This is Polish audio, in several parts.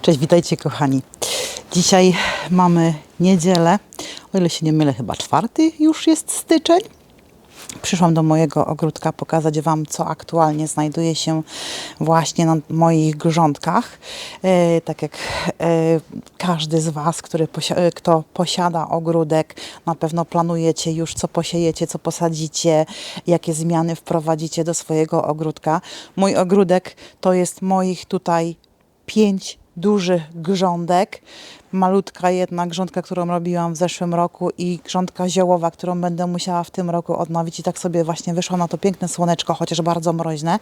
Cześć, witajcie kochani. Dzisiaj mamy niedzielę, o ile się nie mylę, chyba 4 już jest styczeń. Przyszłam do mojego ogródka pokazać Wam, co aktualnie znajduje się właśnie na moich grządkach. Tak jak każdy z Was, kto posiada ogródek, na pewno planujecie już, co posiejecie, co posadzicie, jakie zmiany wprowadzicie do swojego ogródka. Mój ogródek to jest moich tutaj 5 dużych grządek. Malutka jedna grządka, którą robiłam w zeszłym roku i grządka ziołowa, którą będę musiała w tym roku odnowić. I tak sobie właśnie wyszło na to piękne słoneczko, chociaż bardzo mroźne.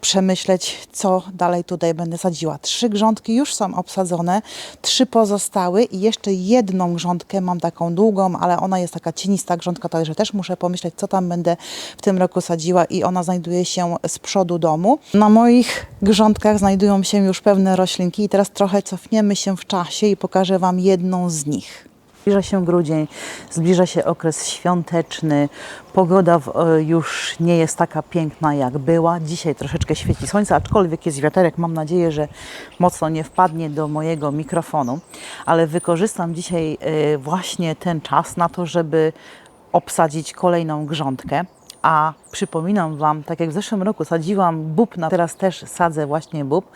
Przemyśleć, co dalej tutaj będę sadziła. 3 grządki już są obsadzone, 3 pozostały i jeszcze jedną grządkę mam taką długą, ale ona jest taka cienista grządka, także też muszę pomyśleć, co tam będę w tym roku sadziła i ona znajduje się z przodu domu. Na moich grządkach znajdują się już pewne roślinki i teraz trochę cofniemy się w czasie i pokażę Wam jedną z nich. Zbliża się grudzień, zbliża się okres świąteczny, pogoda już nie jest taka piękna jak była. Dzisiaj troszeczkę świeci słońce, aczkolwiek jest wiaterek. Mam nadzieję, że mocno nie wpadnie do mojego mikrofonu, ale wykorzystam dzisiaj właśnie ten czas na to, żeby obsadzić kolejną grządkę. A przypominam Wam, tak jak w zeszłym roku sadziłam bób, teraz też sadzę właśnie bób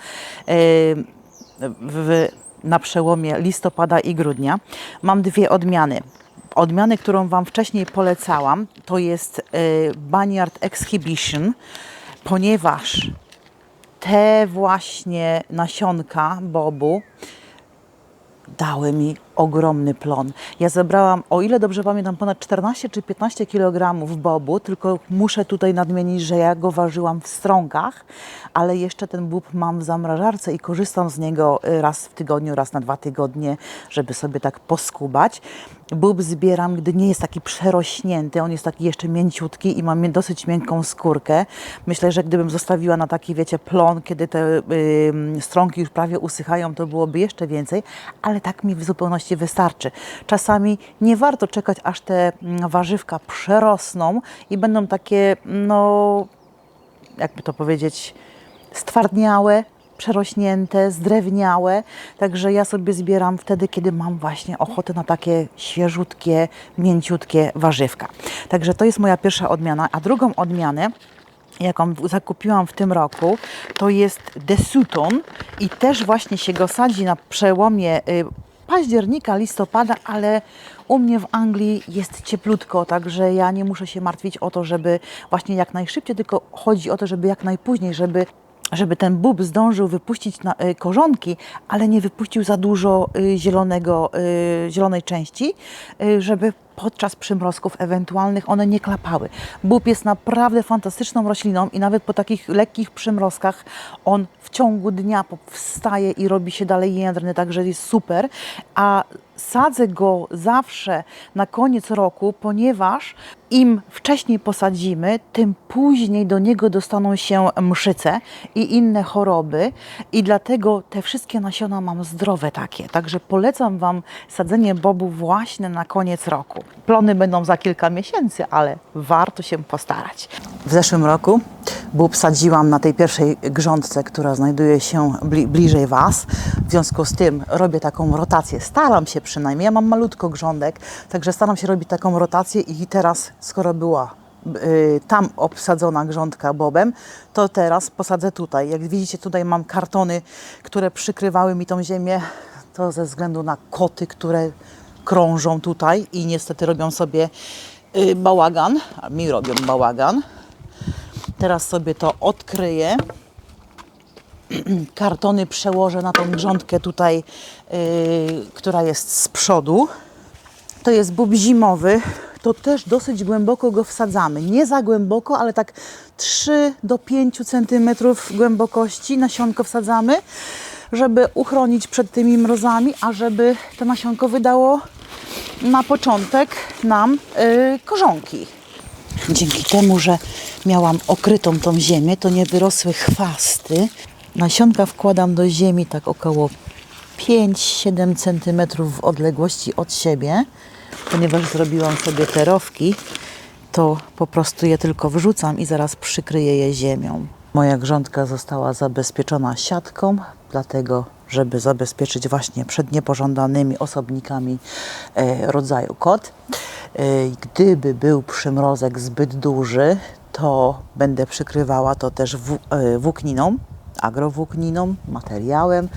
na przełomie listopada i grudnia. Mam 2 odmiany. Odmianę, którą Wam wcześniej polecałam, to jest Barnyard Exhibition, ponieważ te właśnie nasionka bobu dały mi ogromny plon. Ja zebrałam, o ile dobrze pamiętam, ponad 14 czy 15 kg bobu, tylko muszę tutaj nadmienić, że ja go ważyłam w strąkach, ale jeszcze ten bób mam w zamrażarce i korzystam z niego raz w tygodniu, raz na 2 tygodnie, żeby sobie tak poskubać. Bób zbieram, gdy nie jest taki przerośnięty, on jest taki jeszcze mięciutki i mam dosyć miękką skórkę. Myślę, że gdybym zostawiła na taki, wiecie, plon, kiedy te strąki już prawie usychają, to byłoby jeszcze więcej, ale tak mi w zupełności wystarczy. Czasami nie warto czekać, aż te warzywka przerosną i będą takie, no, jakby to powiedzieć, stwardniałe, przerośnięte, zdrewniałe. Także ja sobie zbieram wtedy, kiedy mam właśnie ochotę na takie świeżutkie, mięciutkie warzywka. Także to jest moja pierwsza odmiana, a drugą odmianę, jaką zakupiłam w tym roku, to jest De Sutton i też właśnie się go sadzi na przełomie października, listopada, ale u mnie w Anglii jest cieplutko, także ja nie muszę się martwić o to, żeby właśnie jak najszybciej, tylko chodzi o to, żeby jak najpóźniej, żeby ten bób zdążył wypuścić korzonki, ale nie wypuścił za dużo zielonej części, żeby podczas przymrozków ewentualnych one nie klapały. Bób jest naprawdę fantastyczną rośliną i nawet po takich lekkich przymrozkach on w ciągu dnia wstaje i robi się dalej jędrny, także jest super. A sadzę go zawsze na koniec roku, ponieważ im wcześniej posadzimy, tym później do niego dostaną się mszyce i inne choroby i dlatego te wszystkie nasiona mam zdrowe takie. Także polecam Wam sadzenie bobu właśnie na koniec roku. Plony będą za kilka miesięcy, ale warto się postarać. W zeszłym roku bób sadziłam na tej pierwszej grządce, która znajduje się bliżej Was. W związku z tym robię taką rotację. Staram się przynajmniej. Ja mam malutko grządek, także staram się robić taką rotację i teraz, skoro była tam obsadzona grządka bobem, to teraz posadzę tutaj. Jak widzicie, tutaj mam kartony, które przykrywały mi tą ziemię. To ze względu na koty, które krążą tutaj i niestety robią sobie bałagan, a mi robią bałagan. Teraz sobie to odkryję. Kartony przełożę na tą grządkę tutaj, która jest z przodu. To jest bób zimowy. To też dosyć głęboko go wsadzamy. Nie za głęboko, ale tak 3 do 5 cm głębokości nasionko wsadzamy, żeby uchronić przed tymi mrozami, a żeby to nasionko wydało na początek nam korzonki. Dzięki temu, że miałam okrytą tą ziemię, to nie wyrosły chwasty. Nasionka wkładam do ziemi tak około 5-7 cm w odległości od siebie. Ponieważ zrobiłam sobie te rowki, to po prostu je tylko wrzucam i zaraz przykryję je ziemią. Moja grządka została zabezpieczona siatką, dlatego żeby zabezpieczyć właśnie przed niepożądanymi osobnikami rodzaju kot. Gdyby był przymrozek zbyt duży, to będę przykrywała to też włókniną, agrowłókniną, materiałem,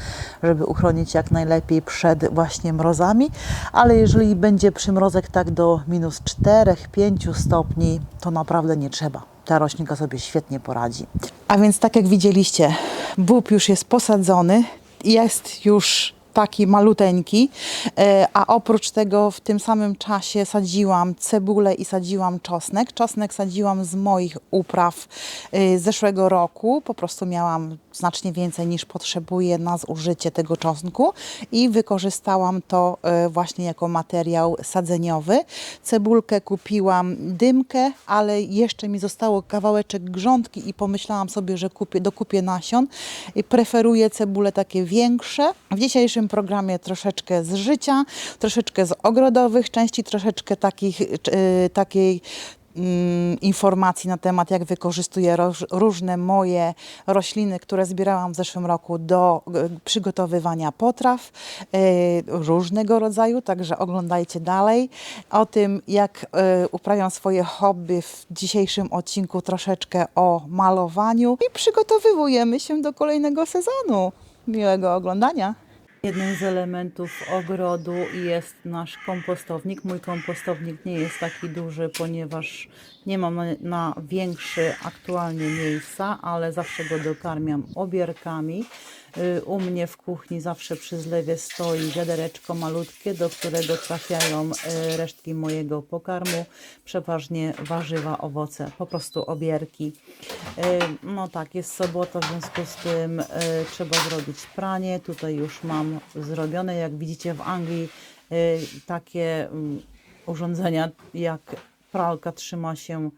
żeby uchronić jak najlepiej przed właśnie mrozami, ale jeżeli będzie przymrozek tak do minus 4-5 stopni, to naprawdę nie trzeba. Ta roślinka sobie świetnie poradzi. A więc tak jak widzieliście, bób już jest posadzony, jest już taki maluteńki, a oprócz tego w tym samym czasie sadziłam cebulę i sadziłam czosnek. Czosnek sadziłam z moich upraw z zeszłego roku, po prostu miałam znacznie więcej niż potrzebuję na zużycie tego czosnku i wykorzystałam to właśnie jako materiał sadzeniowy. Cebulkę kupiłam dymkę, ale jeszcze mi zostało kawałeczek grządki i pomyślałam sobie, że dokupię nasion. Preferuję cebule takie większe. W dzisiejszym programie troszeczkę z życia, troszeczkę z ogrodowych części, troszeczkę takiej informacji na temat, jak wykorzystuję różne moje rośliny, które zbierałam w zeszłym roku do przygotowywania potraw różnego rodzaju, także oglądajcie dalej. O tym, jak uprawiam swoje hobby w dzisiejszym odcinku troszeczkę o malowaniu i przygotowujemy się do kolejnego sezonu. Miłego oglądania. Jednym z elementów ogrodu jest nasz kompostownik. Mój kompostownik nie jest taki duży, ponieważ nie mam na większy aktualnie miejsca, ale zawsze go dokarmiam obierkami. U mnie w kuchni zawsze przy zlewie stoi wiadereczko malutkie, do którego trafiają resztki mojego pokarmu, przeważnie warzywa, owoce, po prostu obierki. No tak, jest sobota, w związku z tym trzeba zrobić pranie. Tutaj już mam zrobione, jak widzicie w Anglii takie urządzenia jak pralka trzyma się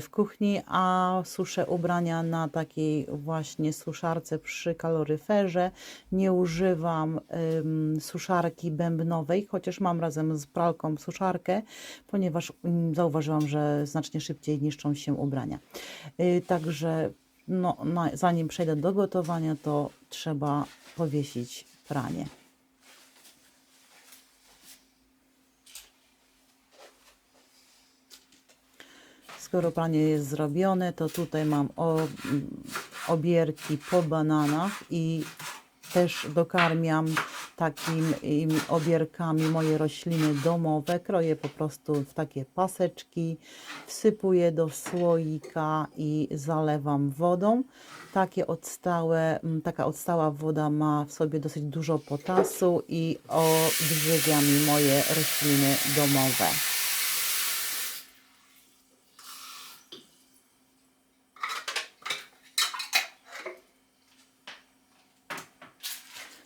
w kuchni, a suszę ubrania na takiej właśnie suszarce przy kaloryferze. Nie używam suszarki bębnowej, chociaż mam razem z pralką suszarkę, ponieważ zauważyłam, że znacznie szybciej niszczą się ubrania. Także no, zanim przejdę do gotowania, to trzeba powiesić pranie. Skoro pranie jest zrobione, to tutaj mam obierki po bananach i też dokarmiam takimi obierkami moje rośliny domowe. Kroję po prostu w takie paseczki, wsypuję do słoika i zalewam wodą. Taka odstała woda ma w sobie dosyć dużo potasu i odżywia mi moje rośliny domowe.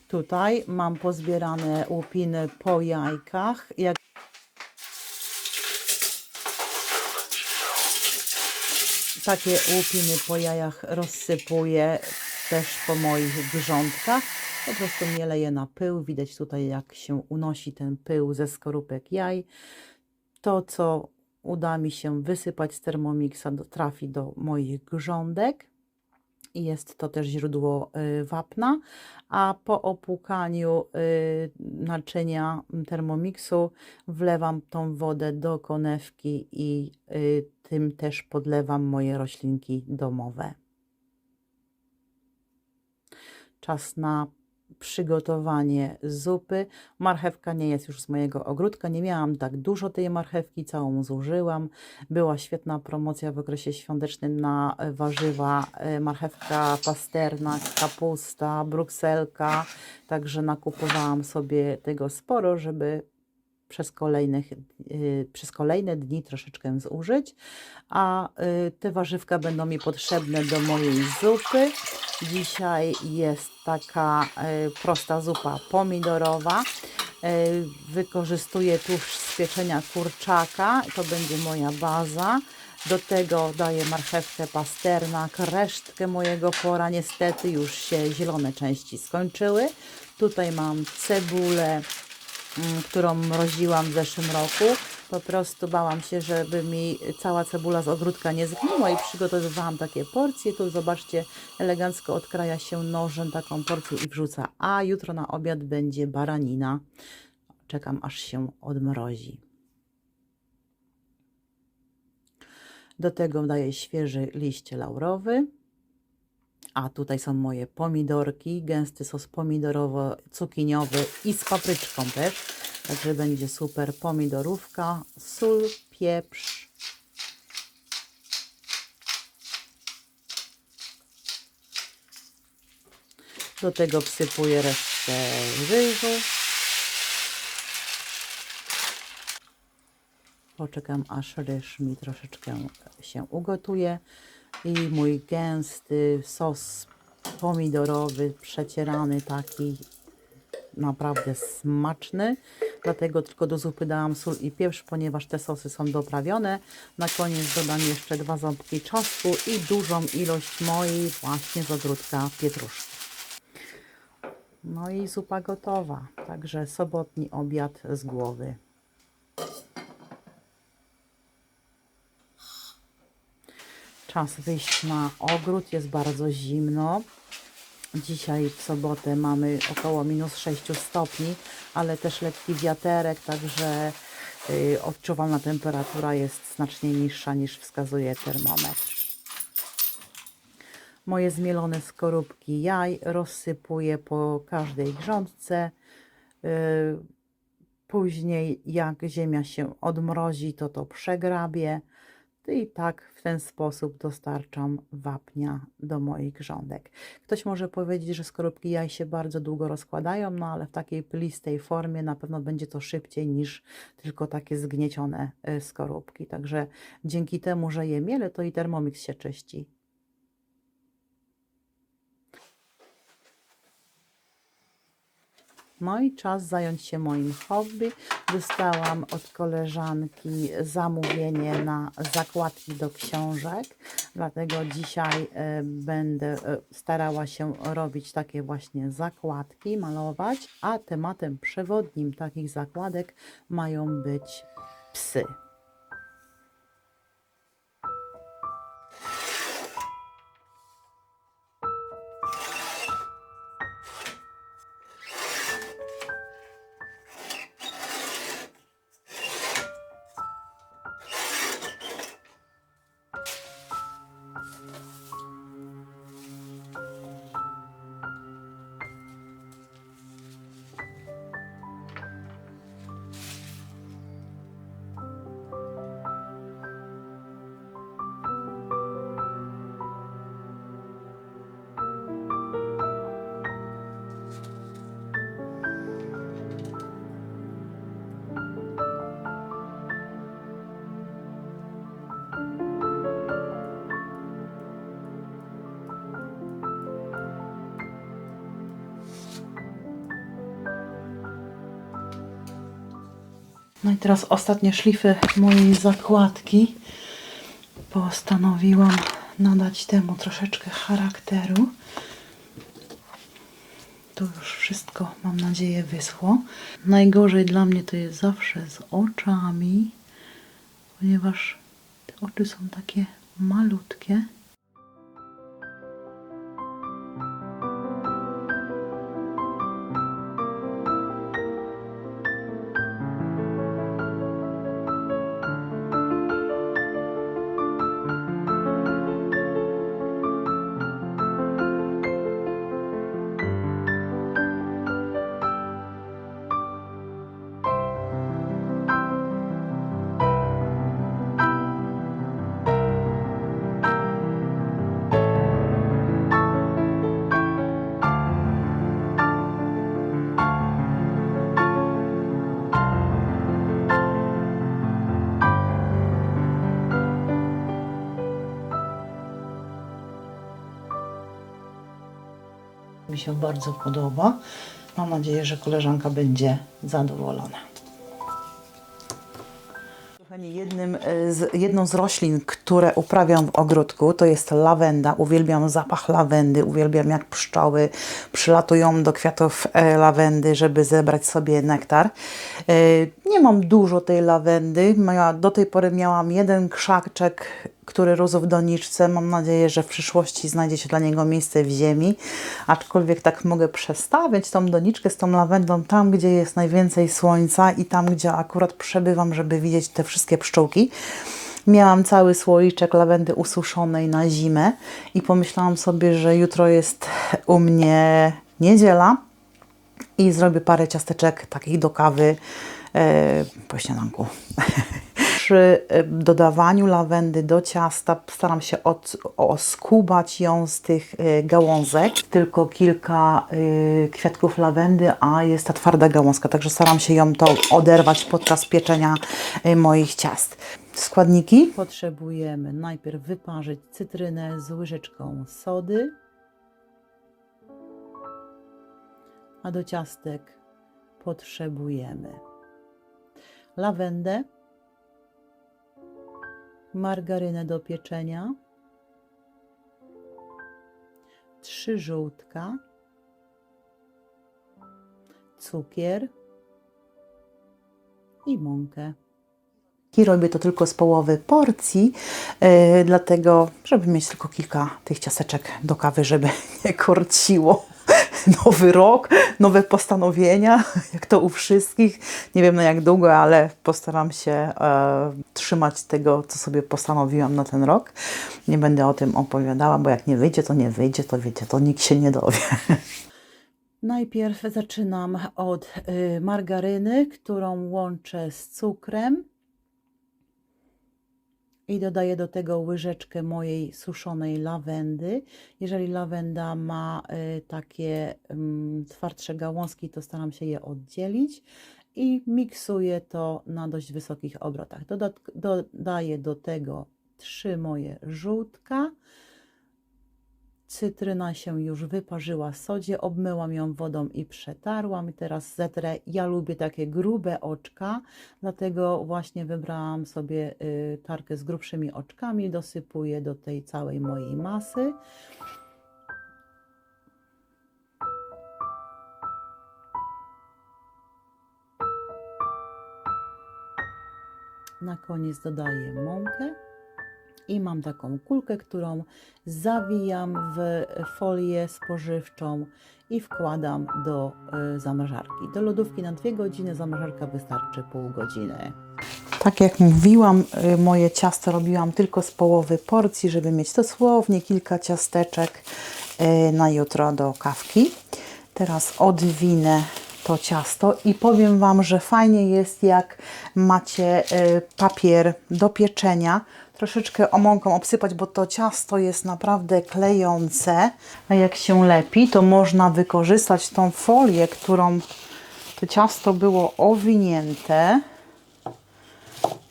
Tutaj mam pozbierane łupiny po jajkach. Takie łupiny po jajach rozsypuję też po moich grządkach. Po prostu mielę je na pył. Widać tutaj, jak się unosi ten pył ze skorupek jaj. To, co uda mi się wysypać z Thermomixa, trafi do moich grządek. I jest to też źródło wapna, a po opłukaniu naczynia Thermomixu wlewam tą wodę do konewki i tym też podlewam moje roślinki domowe. Czas na przygotowanie zupy. Marchewka nie jest już z mojego ogródka, nie miałam tak dużo tej marchewki, całą zużyłam. Była świetna promocja w okresie świątecznym na warzywa, marchewka, pasternak, kapusta, brukselka, także nakupowałam sobie tego sporo, żeby przez kolejne dni troszeczkę zużyć, a te warzywka będą mi potrzebne do mojej zupy. Dzisiaj jest taka prosta zupa pomidorowa. Wykorzystuję tłuszcz z pieczenia kurczaka, to będzie moja baza. Do tego daję marchewkę, pasternak, resztkę mojego pora. Niestety już się zielone części skończyły. Tutaj mam cebulę, którą mroziłam w zeszłym roku. Po prostu bałam się, żeby mi cała cebula z ogródka nie zgniła i przygotowywałam takie porcje. Tu zobaczcie, elegancko odkraja się nożem taką porcję i wrzuca. A jutro na obiad będzie baranina. Czekam, aż się odmrozi. Do tego daję świeży liść laurowy. A tutaj są moje pomidorki, gęsty sos pomidorowo-cukiniowy i z papryczką też. Także będzie super pomidorówka, sól, pieprz. Do tego wsypuję resztę ryżu. Poczekam, aż ryż mi troszeczkę się ugotuje. I mój gęsty sos pomidorowy, przecierany, taki naprawdę smaczny. Dlatego tylko do zupy dałam sól i pieprz, ponieważ te sosy są doprawione. Na koniec dodam jeszcze 2 ząbki czosnku i dużą ilość mojej właśnie z ogródka pietruszki. No i zupa gotowa. Także sobotni obiad z głowy. Czas wyjść na ogród, jest bardzo zimno. Dzisiaj w sobotę mamy około -6 stopni, ale też lekki wiaterek, także odczuwalna temperatura jest znacznie niższa niż wskazuje termometr. Moje zmielone skorupki jaj rozsypuję po każdej grządce. Później jak ziemia się odmrozi, to przegrabię. I tak w ten sposób dostarczam wapnia do moich grządek. Ktoś może powiedzieć, że skorupki jaj się bardzo długo rozkładają, no ale w takiej pylistej formie na pewno będzie to szybciej niż tylko takie zgniecione skorupki. Także dzięki temu, że je mielę, to i Thermomix się czyści. No i czas zająć się moim hobby. Dostałam od koleżanki zamówienie na zakładki do książek, dlatego dzisiaj będę starała się robić takie właśnie zakładki, malować, a tematem przewodnim takich zakładek mają być psy. No i teraz ostatnie szlify mojej zakładki. Postanowiłam nadać temu troszeczkę charakteru. To już wszystko, mam nadzieję, wyschło. Najgorzej dla mnie to jest zawsze z oczami, ponieważ te oczy są takie malutkie. Mi się bardzo podoba. Mam nadzieję, że koleżanka będzie zadowolona. Kochani, jedną z roślin, które uprawiam w ogródku, to jest lawenda. Uwielbiam zapach lawendy, uwielbiam jak pszczoły przylatują do kwiatów lawendy, żeby zebrać sobie nektar. Nie mam dużo tej lawendy. Do tej pory miałam jeden krzaczek, który rósł w doniczce. Mam nadzieję, że w przyszłości znajdzie się dla niego miejsce w ziemi. Aczkolwiek tak mogę przestawiać tą doniczkę z tą lawendą tam, gdzie jest najwięcej słońca i tam, gdzie akurat przebywam, żeby widzieć te wszystkie pszczółki. Miałam cały słoiczek lawendy ususzonej na zimę i pomyślałam sobie, że jutro jest u mnie niedziela i zrobię parę ciasteczek takich do kawy po śniadanku. Przy dodawaniu lawendy do ciasta staram się oskubać ją z tych gałązek. Tylko kilka kwiatków lawendy, a jest ta twarda gałązka, także staram się ją oderwać podczas pieczenia moich ciast. Składniki. Potrzebujemy najpierw wyparzyć cytrynę z łyżeczką sody, a do ciastek potrzebujemy lawendę, margarynę do pieczenia, 3 żółtka, cukier i mąkę. I robię to tylko z połowy porcji, dlatego, żeby mieć tylko kilka tych ciasteczek do kawy, żeby nie korciło. Nowy rok, nowe postanowienia, jak to u wszystkich. Nie wiem na jak długo, ale postaram się trzymać tego, co sobie postanowiłam na ten rok. Nie będę o tym opowiadała, bo jak nie wyjdzie, to wiecie, to nikt się nie dowie. Najpierw zaczynam od margaryny, którą łączę z cukrem. I dodaję do tego łyżeczkę mojej suszonej lawendy. Jeżeli lawenda ma takie twardsze gałązki, to staram się je oddzielić i miksuję to na dość wysokich obrotach. Dodaję do tego 3 moje żółtka. Cytryna się już wyparzyła w sodzie, obmyłam ją wodą i przetarłam. I teraz zetrę. Ja lubię takie grube oczka, dlatego właśnie wybrałam sobie tarkę z grubszymi oczkami. Dosypuję do tej całej mojej masy. Na koniec dodaję mąkę. I mam taką kulkę, którą zawijam w folię spożywczą i wkładam do zamrażarki. Do lodówki na 2 godziny, zamrażarka wystarczy pół godziny. Tak jak mówiłam, moje ciasto robiłam tylko z połowy porcji, żeby mieć dosłownie kilka ciasteczek na jutro do kawki. Teraz odwinę to ciasto i powiem Wam, że fajnie jest, jak macie papier do pieczenia, troszeczkę mąką obsypać, bo to ciasto jest naprawdę klejące, a jak się lepi, to można wykorzystać tą folię, którą to ciasto było owinięte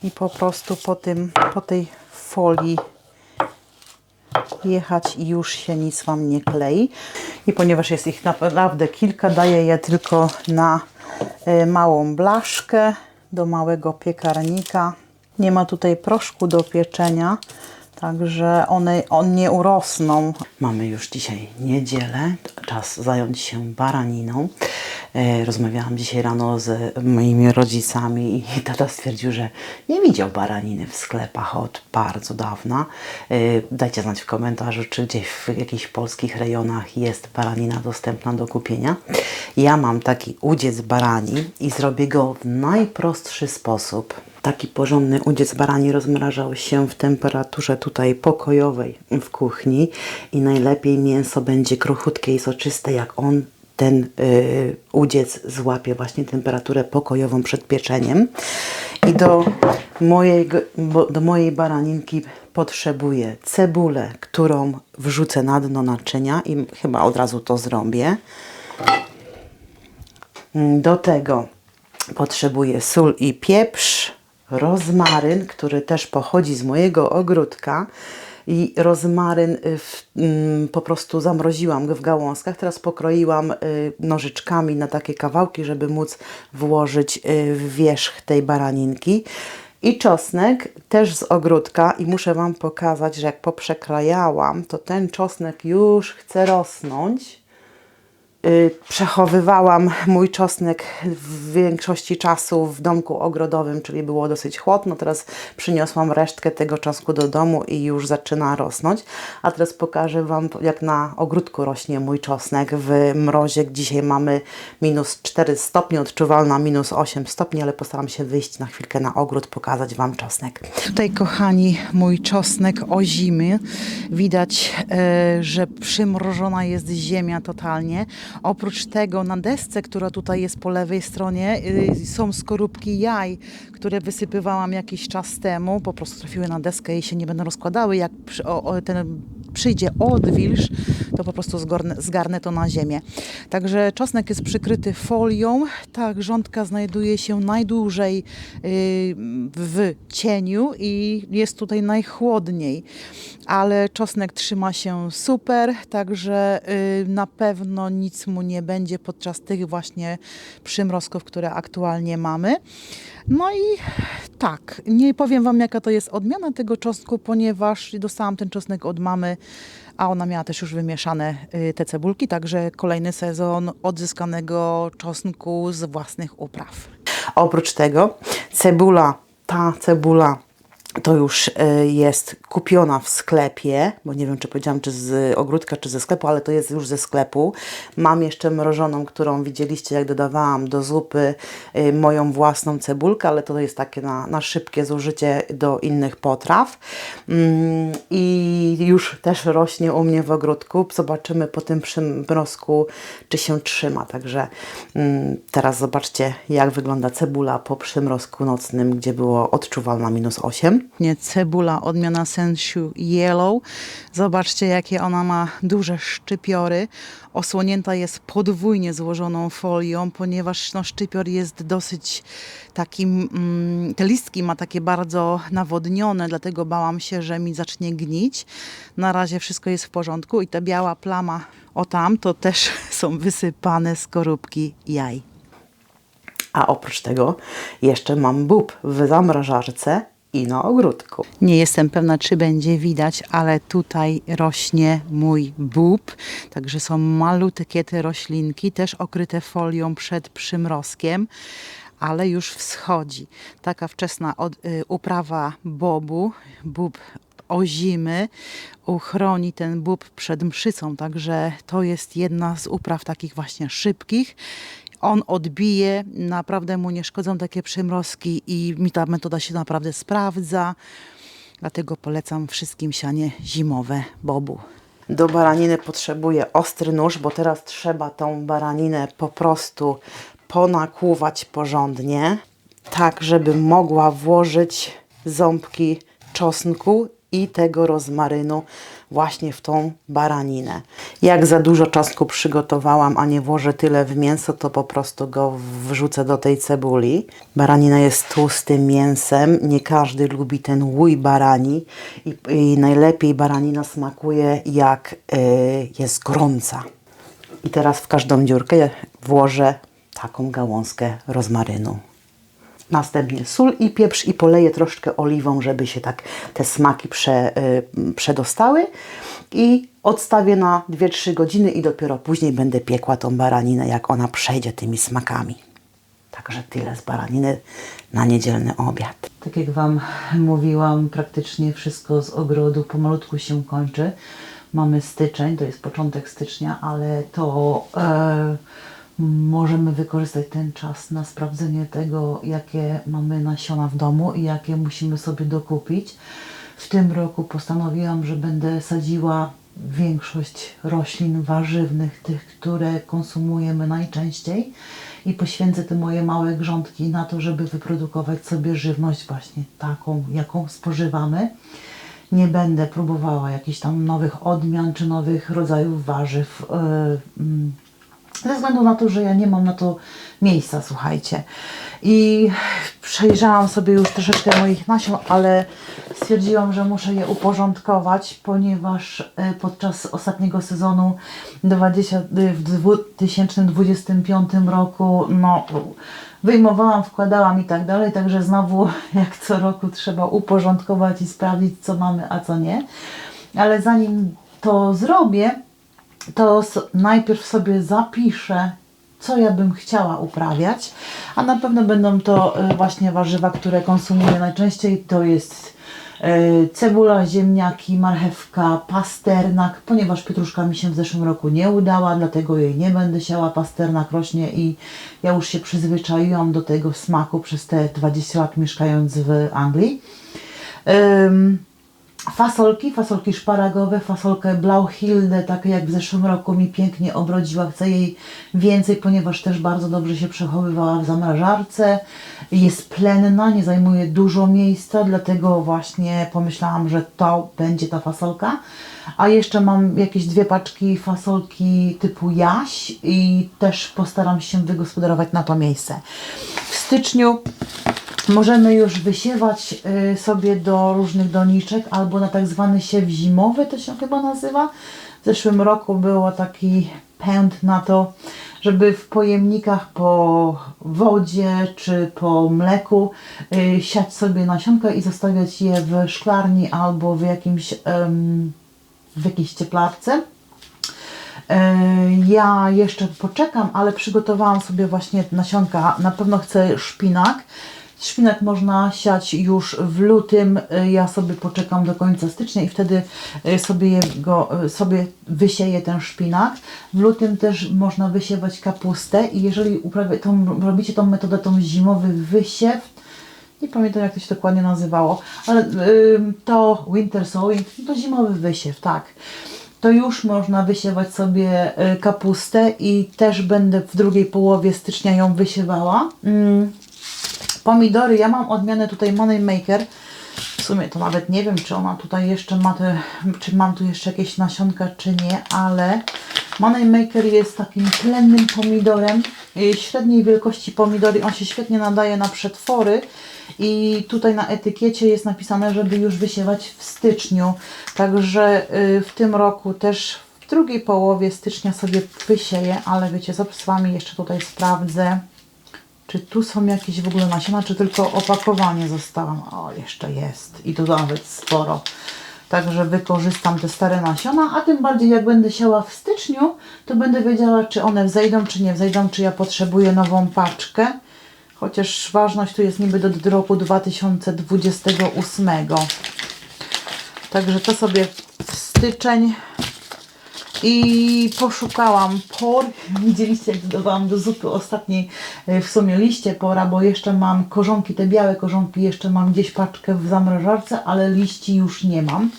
i po prostu po tej folii jechać i już się nic Wam nie klei. I ponieważ jest ich naprawdę kilka, daję je tylko na małą blaszkę do małego piekarnika. Nie ma tutaj proszku do pieczenia, także one nie urosną. Mamy już dzisiaj niedzielę, czas zająć się baraniną. Rozmawiałam dzisiaj rano z moimi rodzicami i tata stwierdził, że nie widział baraniny w sklepach od bardzo dawna. Dajcie znać w komentarzu, czy gdzieś w jakichś polskich rejonach jest baranina dostępna do kupienia. Ja mam taki udziec barani i zrobię go w najprostszy sposób. Taki porządny udziec barani rozmrażał się w temperaturze tutaj pokojowej w kuchni i najlepiej mięso będzie kruchutkie i soczyste, jak on ten udziec złapie właśnie temperaturę pokojową przed pieczeniem. I do mojej baraninki potrzebuję cebulę, którą wrzucę na dno naczynia i chyba od razu to zrobię. Do tego potrzebuję sól i pieprz, rozmaryn, który też pochodzi z mojego ogródka. I rozmaryn po prostu zamroziłam go w gałązkach. Teraz pokroiłam nożyczkami na takie kawałki, żeby móc włożyć w wierzch tej baraninki. I czosnek też z ogródka i muszę Wam pokazać, że jak poprzekrajałam, to ten czosnek już chce rosnąć. Przechowywałam mój czosnek w większości czasu w domku ogrodowym, czyli było dosyć chłodno. Teraz przyniosłam resztkę tego czosnku do domu i już zaczyna rosnąć. A teraz pokażę Wam, jak na ogródku rośnie mój czosnek w mrozie. Dzisiaj mamy -4 stopnie, odczuwalna -8 stopni, ale postaram się wyjść na chwilkę na ogród, pokazać Wam czosnek. Tutaj, kochani, mój czosnek ozimy. Widać, że przymrożona jest ziemia totalnie. Oprócz tego na desce, która tutaj jest po lewej stronie, są skorupki jaj, które wysypywałam jakiś czas temu. Po prostu trafiły na deskę i się nie będą rozkładały. Jak przyjdzie odwilż, to po prostu zgarnę to na ziemię. Także czosnek jest przykryty folią. Ta grządka znajduje się najdłużej w cieniu i jest tutaj najchłodniej. Ale czosnek trzyma się super, także na pewno nic mu nie będzie podczas tych właśnie przymrozków, które aktualnie mamy. No i tak, nie powiem Wam, jaka to jest odmiana tego czosnku, ponieważ dostałam ten czosnek od mamy, a ona miała też już wymieszane te cebulki, także kolejny sezon odzyskanego czosnku z własnych upraw. Oprócz tego ta cebula to już jest kupiona w sklepie, bo nie wiem, czy powiedziałam, czy z ogródka, czy ze sklepu, ale to jest już ze sklepu. Mam jeszcze mrożoną, którą widzieliście, jak dodawałam do zupy, moją własną cebulkę, ale to jest takie na szybkie zużycie do innych potraw. I już też rośnie u mnie w ogródku. Zobaczymy po tym przymrozku, czy się trzyma. Także teraz zobaczcie, jak wygląda cebula po przymrozku nocnym, gdzie było odczuwalna -8. Cebula odmiana Sensu Yellow. Zobaczcie, jakie ona ma duże szczypiory. Osłonięta jest podwójnie złożoną folią, ponieważ szczypior jest dosyć takim, te listki ma takie bardzo nawodnione, dlatego bałam się, że mi zacznie gnić. Na razie wszystko jest w porządku i ta biała plama o tam, to też są wysypane skorupki jaj. A oprócz tego jeszcze mam bób w zamrażarce i na ogródku. Nie jestem pewna, czy będzie widać, ale tutaj rośnie mój bób. Także są malutkie te roślinki, też okryte folią przed przymrozkiem, ale już wschodzi. Taka wczesna uprawa bobu, bób ozimy, uchroni ten bób przed mszycą. Także to jest jedna z upraw takich właśnie szybkich. On odbije, naprawdę mu nie szkodzą takie przymrozki i mi ta metoda się naprawdę sprawdza. Dlatego polecam wszystkim sianie zimowe bobu. Do baraniny potrzebuję ostry nóż, bo teraz trzeba tą baraninę po prostu ponakłuwać porządnie, tak żeby mogła włożyć ząbki czosnku i tego rozmarynu właśnie w tą baraninę. Jak za dużo czosnku przygotowałam, a nie włożę tyle w mięso, to po prostu go wrzucę do tej cebuli. Baranina jest tłustym mięsem, nie każdy lubi ten łój barani i najlepiej baranina smakuje, jak jest gorąca. I teraz w każdą dziurkę włożę taką gałązkę rozmarynu. Następnie sól i pieprz i poleję troszkę oliwą, żeby się tak te smaki przedostały. I odstawię na 2-3 godziny i dopiero później będę piekła tą baraninę, jak ona przejdzie tymi smakami. Także tyle z baraniny na niedzielny obiad. Tak jak Wam mówiłam, praktycznie wszystko z ogrodu pomalutku się kończy. Mamy styczeń, to jest początek stycznia, ale to możemy wykorzystać ten czas na sprawdzenie tego, jakie mamy nasiona w domu i jakie musimy sobie dokupić. W tym roku postanowiłam, że będę sadziła większość roślin warzywnych, tych, które konsumujemy najczęściej, i poświęcę te moje małe grządki na to, żeby wyprodukować sobie żywność właśnie taką, jaką spożywamy. Nie będę próbowała jakichś tam nowych odmian czy nowych rodzajów warzyw Ze względu na to, że ja nie mam na to miejsca, słuchajcie. I przejrzałam sobie już troszeczkę moich nasion, ale stwierdziłam, że muszę je uporządkować, ponieważ podczas ostatniego sezonu w 2025 roku no, wyjmowałam, wkładałam i tak dalej, także znowu jak co roku trzeba uporządkować i sprawdzić, co mamy, a co nie. Ale zanim to zrobię, to najpierw sobie zapiszę, co ja bym chciała uprawiać, a na pewno będą to właśnie warzywa, które konsumuję najczęściej. To jest cebula, ziemniaki, marchewka, pasternak, ponieważ pietruszka mi się w zeszłym roku nie udała, dlatego jej nie będę siała. Pasternak rośnie i ja już się przyzwyczaiłam do tego smaku przez te 20 lat mieszkając w Anglii. Fasolki szparagowe, fasolkę Blauhilde, takie jak w zeszłym roku mi pięknie obrodziła. Chcę jej więcej, ponieważ też bardzo dobrze się przechowywała w zamrażarce. Jest plenna, nie zajmuje dużo miejsca, dlatego właśnie pomyślałam, że to będzie ta fasolka. A jeszcze mam jakieś 2 paczki fasolki typu jaś i też postaram się wygospodarować na to miejsce. W styczniu możemy już wysiewać sobie do różnych doniczek albo na tak zwany siew zimowy, to się chyba nazywa. W zeszłym roku było taki pęd na to, żeby w pojemnikach po wodzie czy po mleku siać sobie nasionka i zostawiać je w szklarni albo w jakiejś cieplarce. Ja jeszcze poczekam, ale przygotowałam sobie właśnie nasionka. Na pewno chcę szpinak. Szpinak można siać już w lutym. Ja sobie poczekam do końca stycznia i wtedy sobie wysieję ten szpinak. W lutym też można wysiewać kapustę i jeżeli robicie tą metodę, tą zimowy wysiew, nie pamiętam jak to się dokładnie nazywało, ale to winter sowing, to zimowy wysiew, tak. To już można wysiewać sobie kapustę i też będę w drugiej połowie stycznia ją wysiewała. Pomidory, ja mam odmianę tutaj Moneymaker. W sumie to nawet nie wiem, czy ona tutaj jeszcze ma czy mam tu jeszcze jakieś nasionka, czy nie, ale Moneymaker jest takim plennym pomidorem, średniej wielkości pomidory. On się świetnie nadaje na przetwory i tutaj na etykiecie jest napisane, żeby już wysiewać w styczniu. Także w tym roku też w drugiej połowie stycznia sobie wysieję, ale wiecie co, z Wami jeszcze tutaj sprawdzę, czy tu są jakieś w ogóle nasiona, czy tylko opakowanie zostałam. O, jeszcze jest i to nawet sporo. Także wykorzystam te stare nasiona, a tym bardziej jak będę siała w styczniu, to będę wiedziała, czy one wzejdą, czy nie wzejdą, czy ja potrzebuję nową paczkę. Chociaż ważność tu jest niby do roku 2028. Także to sobie w styczeń. I poszukałam por. Widzieliście, jak dodawałam do zupy ostatniej w sumie liście pora, bo jeszcze mam korzonki, te białe korzonki, jeszcze mam gdzieś paczkę w zamrażarce, ale liści już nie mam.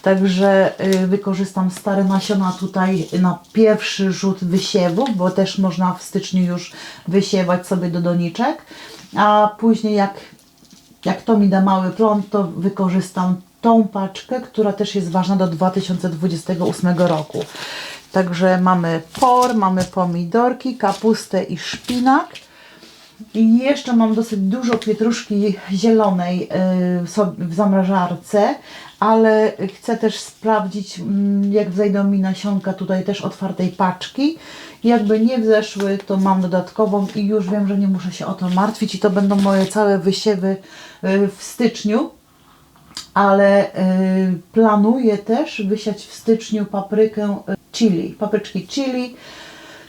Także wykorzystam stare nasiona tutaj na pierwszy rzut wysiewu, bo też można w styczniu już wysiewać sobie do doniczek. A później jak to mi da mały plon, to wykorzystam tą paczkę, która też jest ważna do 2028 roku. Także mamy por, mamy pomidorki, kapustę i szpinak. I jeszcze mam dosyć dużo pietruszki zielonej w zamrażarce, ale chcę też sprawdzić, jak wzejdą mi nasionka tutaj też otwartej paczki. Jakby nie wzeszły, to mam dodatkową i już wiem, że nie muszę się o to martwić i to będą moje całe wysiewy w styczniu. Ale planuję też wysiać w styczniu papryczki chili.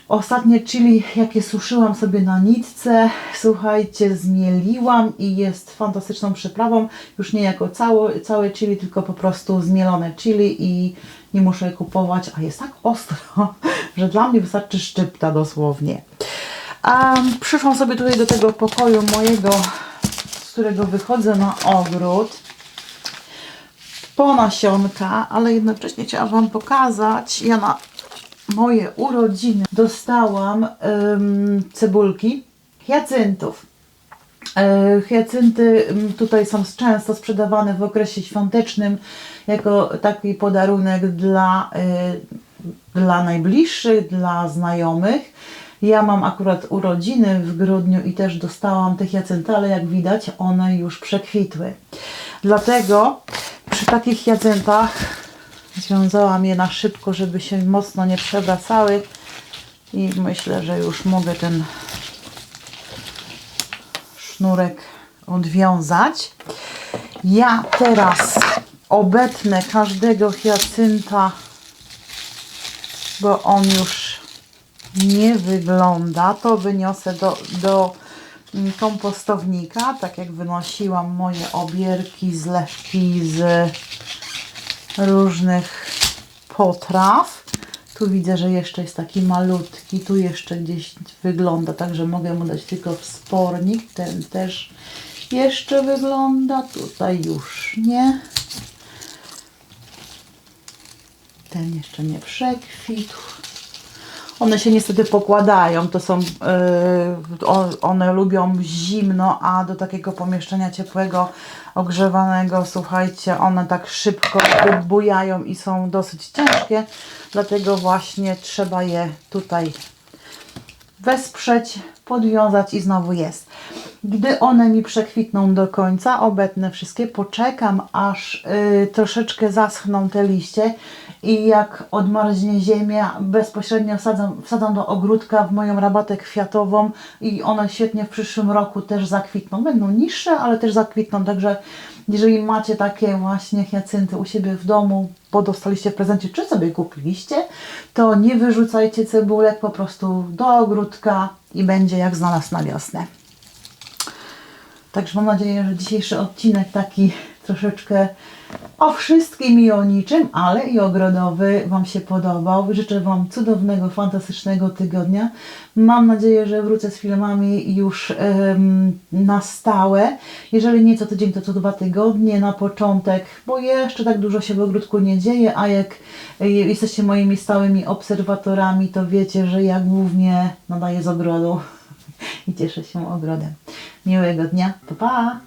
Ostatnie chili, jakie suszyłam sobie na nitce, zmieliłam i jest fantastyczną przyprawą. Już nie jako całe chili, tylko po prostu zmielone chili i nie muszę je kupować, a jest tak ostro, że dla mnie wystarczy szczypta dosłownie. Przyszłam sobie tutaj do tego pokoju mojego, z którego wychodzę na ogród. Po nasionka, ale jednocześnie chciałam Wam pokazać, ja na moje urodziny dostałam cebulki hiacyntów. Hiacynty tutaj są często sprzedawane w okresie świątecznym jako taki podarunek dla dla najbliższych, dla znajomych. Ja mam akurat urodziny w grudniu i też dostałam te hiacynty, ale jak widać one już przekwitły. Dlatego przy takich hiacyntach związałam je na szybko, żeby się mocno nie przewracały i myślę, że już mogę ten sznurek odwiązać. Ja teraz obetnę każdego hiacynta, bo on już nie wygląda. To wyniosę do kompostownika, tak jak wynosiłam moje obierki, zlewki z różnych potraw. Tu widzę, że jeszcze jest taki malutki, tu jeszcze gdzieś wygląda, także mogę mu dać tylko wspornik. Ten też jeszcze wygląda, tutaj już nie. Ten jeszcze nie przekwitł. One się niestety pokładają, to są, one lubią zimno, a do takiego pomieszczenia ciepłego, ogrzewanego, słuchajcie, one tak szybko bujają i są dosyć ciężkie, dlatego właśnie trzeba je tutaj wesprzeć, podwiązać i znowu jest. Gdy one mi przekwitną do końca, obetnę wszystkie, poczekam aż troszeczkę zaschną te liście i jak odmarznie ziemia, bezpośrednio wsadzam do ogródka w moją rabatę kwiatową i one świetnie w przyszłym roku też zakwitną. Będą niższe, ale też zakwitną, także jeżeli macie takie właśnie hiacynty u siebie w domu, bo dostaliście w prezencie, czy sobie kupiliście, to nie wyrzucajcie cebulek, po prostu do ogródka i będzie jak znalazł na wiosnę. Także mam nadzieję, że dzisiejszy odcinek taki troszeczkę o wszystkim i o niczym, ale i ogrodowy Wam się podobał. Życzę Wam cudownego, fantastycznego tygodnia. Mam nadzieję, że wrócę z filmami już na stałe. Jeżeli nie co tydzień, to co 2 tygodnie na początek, bo jeszcze tak dużo się w ogródku nie dzieje, a jak jesteście moimi stałymi obserwatorami, to wiecie, że ja głównie nadaję z ogrodu i cieszę się ogrodem. Miłego dnia, pa pa!